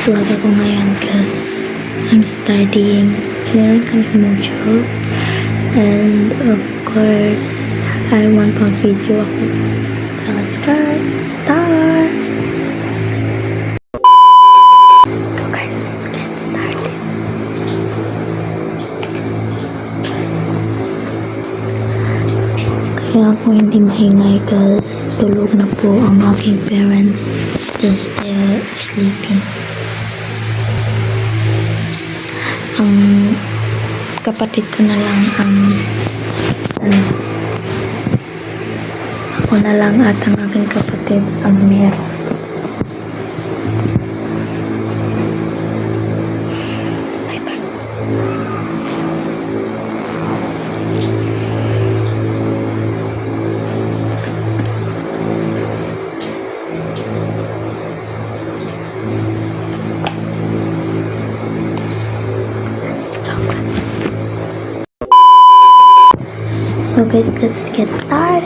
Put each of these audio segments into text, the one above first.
vlog ako ngayon because I'm studying clerical modules and of course I want pang video ako. So let's start! So guys, let's get started. Kaya ako hindi maingay because tulog na po ang aking parents. They're still sleeping. Ang kapatid ko na lang ang ako na lang at ang aking kapatid ang meron. So guys, let's get started.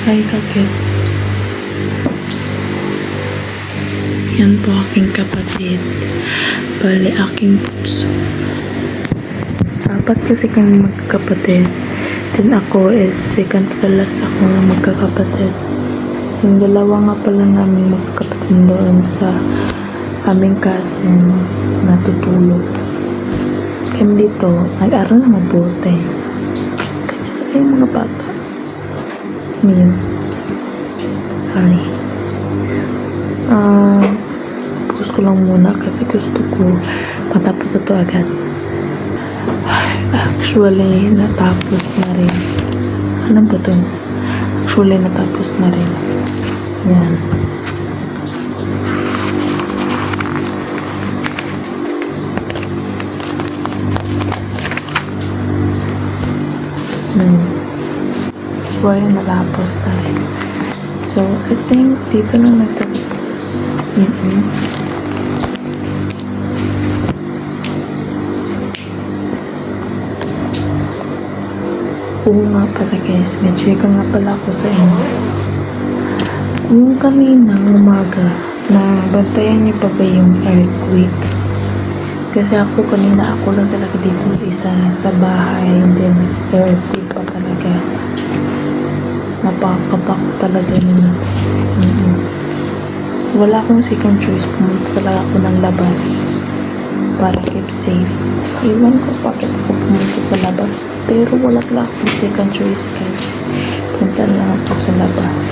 Hi, kakit. Yan po aking kapatid. Bali, aking puso. Dapat kasi kami magkakapatid. Then ako is second to the last ako na magkakapatid. Yung dalawa nga pala namin magkakapatid doon sa aming cousin na tutulog. Kami dito, nag-aral na mabuti. Kasi yung mga bata. Sorry. Pause ko lang muna kasi gusto ko matapos ito agad. Actually, natapos na rin. Ano ba ito? Actually, natapos na rin. Yan. So, ayun, natapos na rin. So, I think dito lang natapos. Oo nga pala guys, may chika nga pala ako sa inyo. Yung kaninang umaga, na bantayan niyo pa ba yung earthquake? Kasi ako kanina, ako lang talaga dito isa sa bahay, and then earthquake pa talaga. Napakapak talaga nila. Wala akong second choice. Pumunta talaga ako ng labas para keep safe. Iwan ko bakit ako pumunta sa labas. Pero wala talaga akong second choice guys. Punta lang ako sa labas.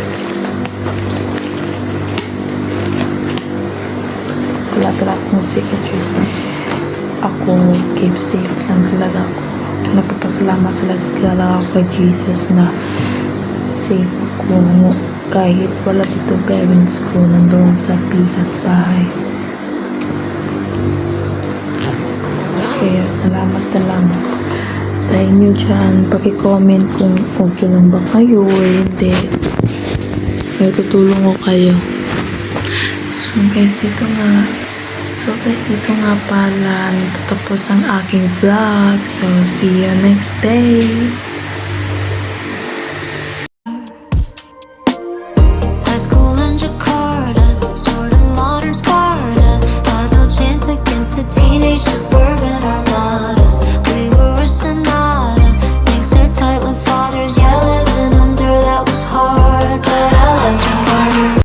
Wala talaga akong second choice. Ako keep safe lang talaga ako. Nagpapasalamat talaga ako kay Jesus na safe ko kahit wala dito parents ko nandoon sa Pikas bahay. Kaya salamat na lang sa inyo dyan. Paki-comment kung okay lang ba kayo o hindi. may tutulong ko kayo. So guys, dito nga pala natatapos ang aking vlog. So, see you next day.